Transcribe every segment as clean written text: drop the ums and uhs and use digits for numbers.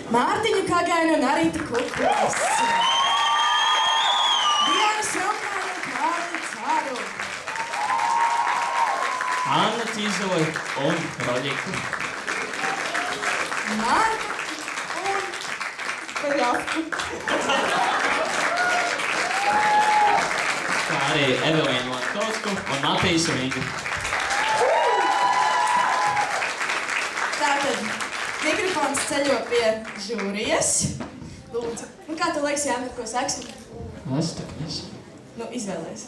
Mārtiņa Kagaina un Arita Kukulis. Diana Šaukāna un Kārli Cāru. Anna Tīzoja un Roļiku. Marta un Peļavku. Kā arī Evelīna Latkovsku un Matīs Vingu. Tātad mikrofons ceļo pie žūrijas. Lūdzu. Kā tu liekas, Jāni, ko sāksim? Es tā nezinu. Izvēlēs.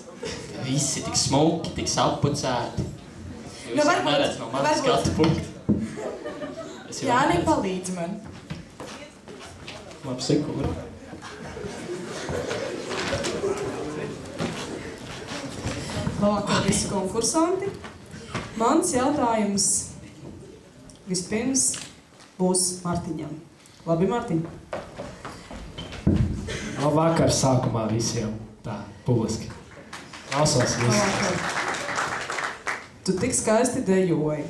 Visi tik smuki, tik sapucēti. Jūs varbūt- neredz no manas varbūt- skatu punkta. Jāni, palīdzi man. Labi, sekūri. Labāko visu konkursanti. Mans jautājums vispirms būs Martiņam. Labi, Martiņ? Labvakar sākumā visiem. Tā, publiski. Klausos visi. Labvakar. Tu tik skaisti dejoji.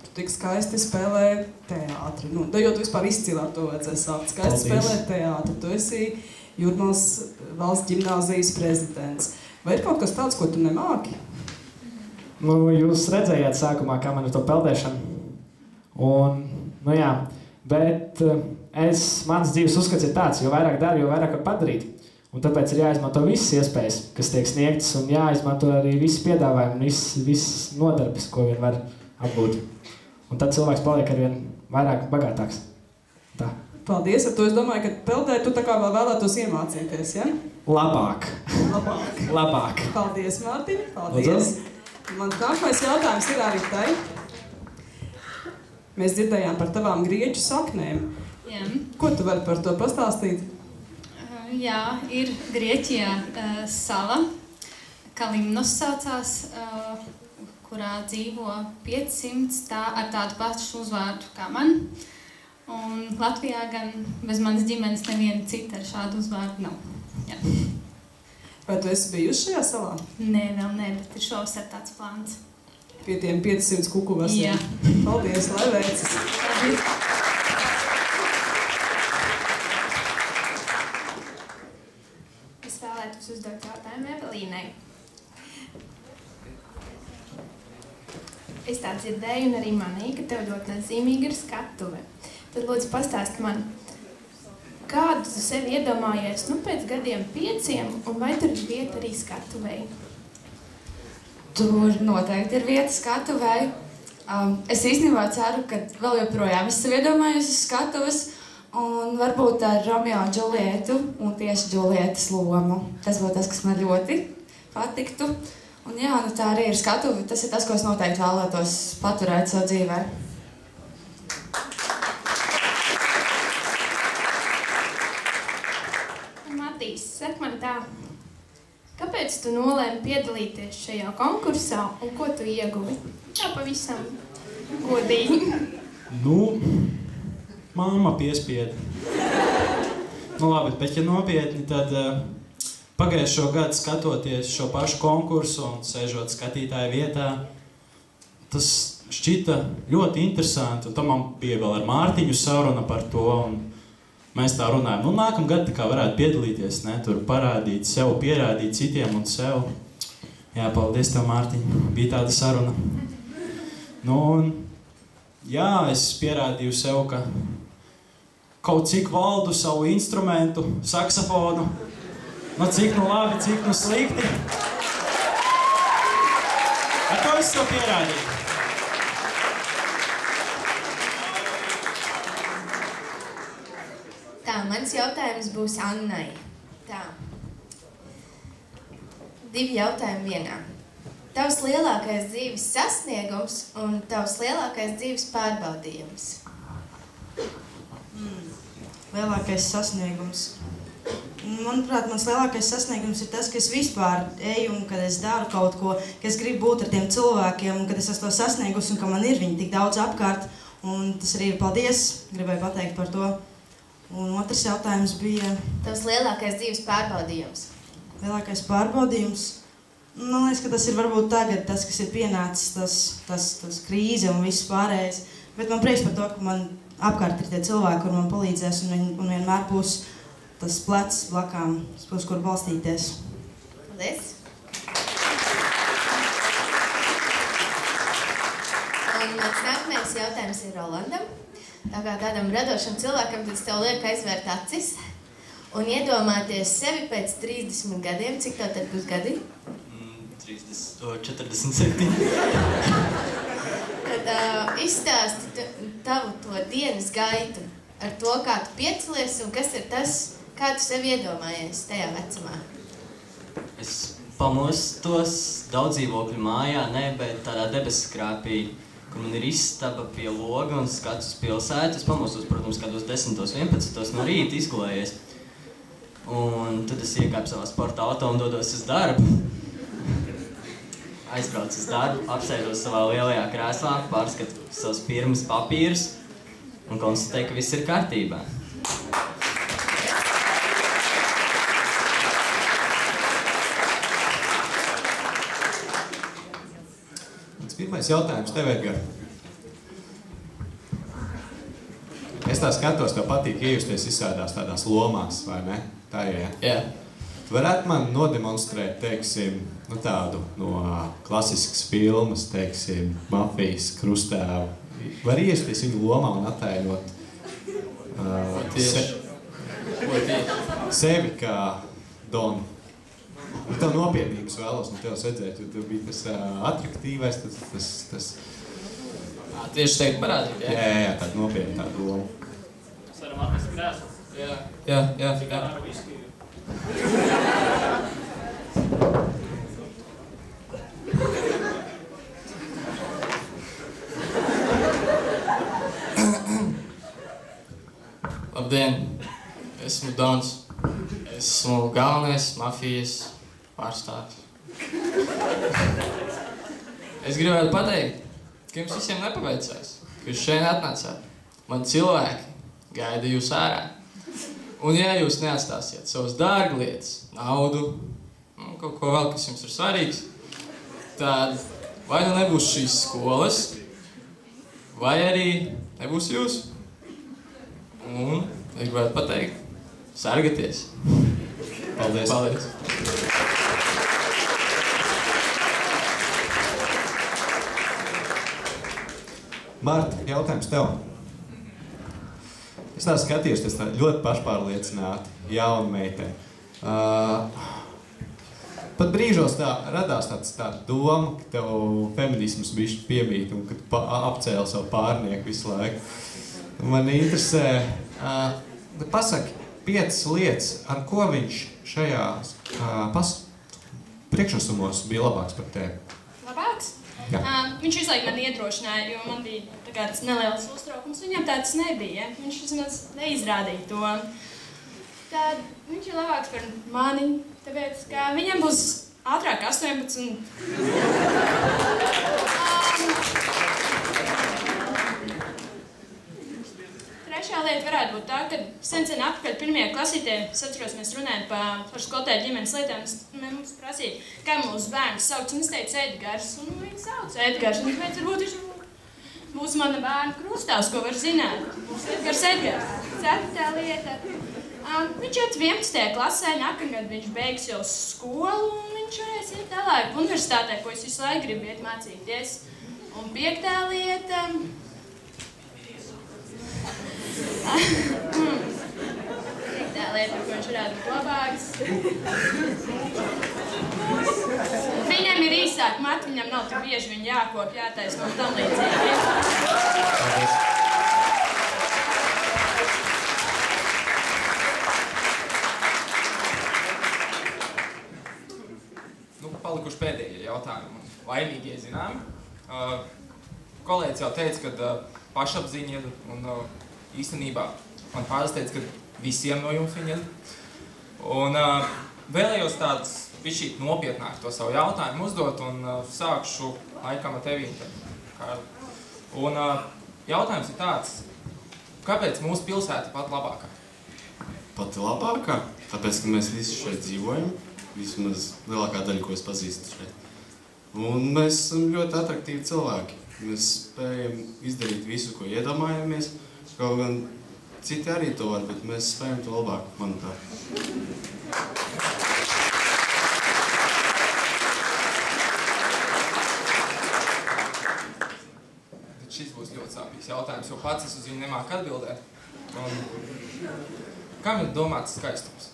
Tu tik skaisti spēlē teātri. Nu, dejot vispār izcilā to vajadzēja sākt. Skaisti spēlē teātri. Tu esi Jūrmālas valsts ģimnāzijas prezidents. Vai ir kaut kas tāds, ko tu nemāki? Nu, jūs redzējāt sākumā, kā man ir to peldēšana. Un, nu jā, bet mans dzīves uzskats ir tāds, jo vairāk dari, jo vairāk var padarīt. Un tāpēc ir jāizmanto visas iespējas, kas tiek sniegtas, un jāizmanto arī visi piedāvājumi, visas nodarbes, ko vien var apgūt. Un tad cilvēks paliek arvien vairāk bagātāks. Tā. Paldies, ar to es domāju, ka peldēt tu tā kā vēl vēlētos iemācīties, ja? Labāk. Labāk. Labāk. Paldies, Mārtiņ, paldies. Man nākamais jautājums ir arī tai. Mēs dzirdējām par tavām grieķu saknēm. Jā. Ko tu vari par to pastāstīt? Jā, ir Grieķijā sala, Kalimnos saucās, kurā dzīvo 500 ar tādu pašu uzvārdu kā man. Un Latvijā gan bez manas ģimenes neviena cita ar šādu uzvārdu nav. Jā. Vai tu esi bijusi šajā salā? Nē, vēl ne, bet ir šovasar tāds plāns. Pie tiem 500 kukuvasiem? Jā. Paldies, lai veicas. Paldies. Es vēlētos uzdot jautājumu Evelīnai. Es tā dzirdēju un arī manīju, ka tev ļoti nozīmīga ir skatuve. Tad lūdzu pastāsti man, kādu tu sevi iedomājies pēc gadiem 5, un vai tur ir vieta arī skatuvei? Tur noteikti ir vieta skatuvei. Es īstenībā ceru, ka vēl joprojām es sevi iedomājos uz skatuves, un varbūt ar Romeo un Džulietu un tieši Džulietas lomu. Tas būtu tas, kas man ļoti patiktu. Un jā, tā arī ir skatuve. Tas ir tas, ko es noteikti vēlētos paturēt savu dzīvē. Matīs, saka man tā, kāpēc tu nolēmi piedalīties šajā konkursā un ko tu ieguvi? Tā pavisam godīgi. Mamma piespieda. Labi, bet ja nopietni, tad pagājušo gadu skatoties šo pašu konkursu un sēžot skatītāju vietā, tas šķita ļoti interesanti. Un tam man bija vēl ar Mārtiņu saruna par to. Un mēs tā runājam, nākamgad tā kā varētu piedalīties, ne? Tur parādīt sev, pierādīt citiem un sev. Jā, paldies tev, Mārtiņ. Bija tāda saruna. Jā, es pierādīju sev, ka kaut cik valdu savu instrumentu, saksofonu. Cik labi, cik slikti. Ar to es tev pierādīju. Tā, mans jautājums būs Annai. Tā. 2 jautājumi vienā. Tavs lielākais dzīves sasniegums un tavs lielākais dzīves pārbaudījums? Lielākais sasniegums. Manuprāt, mans lielākais sasniegums ir tas, ka es vispār eju un kad es daru kaut ko, ka es gribu būt ar tiem cilvēkiem un kad es esmu to sasniegusi un ka man ir viņi tik daudz apkārt. Un tas arī ir paldies, gribēju pateikt par to. Un otrs jautājums bija... Tavs lielākais dzīves pārbaudījums? Lielākais pārbaudījums? Man liekas, ka tas ir varbūt tagad tas, kas ir pienācis, tas krīze un viss pārējais. Bet man prieks par to, ka man apkārt ir tie cilvēki, kur man palīdzēs, un vienmēr būs tas plecs blakām, uz kur balstīties. Paldies! Un mans nākamais jautājums ir Rolandam. Tā kā tādam radošam cilvēkam, tad es tev lieku aizvērt acis un iedomāties sevi pēc 30 gadiem. Cik tev tad būs gadi? 47. Tad izstāsti tavu to dienas gaitu ar to, kā tu piecelies un kas ir tas, kā tu sevi iedomājies tajā vecumā. Es pamostos daudz dzīvokļu mājā, bet tādā debesu skrāpī, kur man ir istaba pie loga un skats uz pilsētu. Es pamostos, protams, kādos 10, 11 no rīta izgulējies. Un tad es iekāpu savā sporta auto un dodos uz darbu. Aizbraucu uz darbu, apsēdos savā lielajā krēslā, pārskatu savus pirmas papīrus un konstatēju, ka viss ir kārtībā. Pirmais jautājums tev, Edgar. Es tā skatos, tev patīk iejusties izsēdās tādās lomās, vai ne? Tā ir, ja? Jā. Tu varētu man nodemonstrēt, teiksim, tādu no klasiskas filmas, teiksim, mafijas krustēvu. Var iejusties viņu lomā un attēlot sevi kā Donu. Tev nopietnības vēlos no tevis redzēt, jo tev bija tas atraktīvais, tas... Tieši teikt parādīt, jā? Jā, tāda nopietna tāda loma. Mēs varam atnest krēslu. Jā. Cigarāru viskiju. Labdien! Esmu Dons. Esmu galvenais mafijas pārstāvis. Es gribētu pateikt, ka jums visiem nepaveicās, ka jūs šeit atnācāt. Man cilvēki gaida jūs ārā. Un ja jūs neatstāsiet savas dārglietas, naudu, kaut ko vēl, kas jums ir svarīgs, tad vai nu nebūs šīs skolas, vai arī nebūs jūs. Un es gribētu pateikt, sargaties. Paldies. Paldies. Marta, jautājums tev. Es tā skatījos, tas tā ļoti pašpārliecināti, jauna meitene. Pat brīžos tā radās tāda doma, ka tev feminisms bišķi piemīt un ka tu apcēli savu pārnieku visu laiku. Man interesē, pasaki 5 lietas, ar ko viņš šajās priekšnesumos bija labāks par tevi. Labāks? Jā. Viņš visu laiku man iedrošināja, jo man bija tāds neliels uztraukums. Viņam tāds nebija. Viņš vismaz neizrādīja to. Tad viņš ir labāks par mani, tāpēc, ka viņam būs ātrāk 18. Trešā lieta varētu būt tā, ka sen atpakaļ pirmajā klasītē, es atceros, mēs runājam par skolotāju ģimenes lietām, mums prasīja, kā mūsu bērns sauc, un es teicu Edgars, un viņi sauc Edgars, un tāpēc varbūt viņš būs mana bērna krustāvs, ko var zināt. Būs Edgars. 4. lieta. Viņš iet 11. klasē, nākamgad viņš beigs jau skolu, un viņš varēs iet tālāk universitātē, ko es visu laiku gribu iet mācīties. Un 5. lieta. 5. lieta, ko viņš varētu būt labāks. Viņam ir īsāk mati, viņam nav tik bieži viņa jākop, jātaisno un tam līdzīgi. Paldies. Palikuši pēdējie jautājumi. Laimīgie zinām. Kolēģis jau teica, ka pašapziņa un īstenībā man pārsteidz, ka visiem no jums viņa. Un vēlējos tāds bišķīt nopietnāk to savu jautājumu uzdot un sākšu laikam ar tevi. Un jautājums ir tāds, kāpēc mūsu pilsēta pat labākā? Pati labākā? Tāpēc, ka mēs visi šeit dzīvojam. Vismaz lielākā daļa, ko es pazīstu šeit. Un mēs esam ļoti atraktīvi cilvēki. Mēs spējam izdarīt visu, ko iedomājamies. Kaut gan citi arī to var, bet mēs spējam to labāk, manuprāt. Šis būs ļoti sāpīgs jautājums, jo pats es uz viņu nemāku atbildēt. Kam ir domāts skaistums?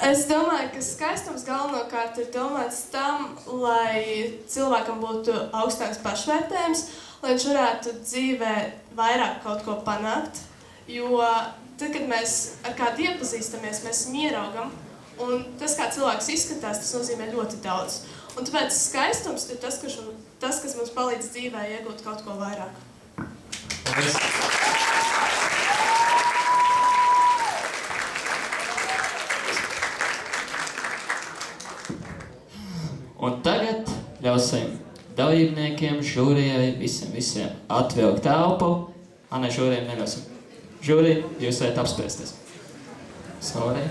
Es domāju, ka skaistums galvenokārt ir domāts tam, lai cilvēkam būtu augstāks pašvērtējums, lai viņš varētu dzīvē vairāk kaut ko panākt. Jo tad, kad mēs ar kādu iepazīstamies, mēs viņu ieraugam, un tas, kā cilvēks izskatās, tas nozīmē ļoti daudz. Un tāpēc skaistums ir tas, kas mums palīdz dzīvē iegūt kaut ko vairāk. Paldies! Un tagad ļausim dalībniekiem, žūrijai, visiem atvilkt telpu. Nē, žūrijiem neļausim. Žūrija, jūs varat apspēsties. Sorry.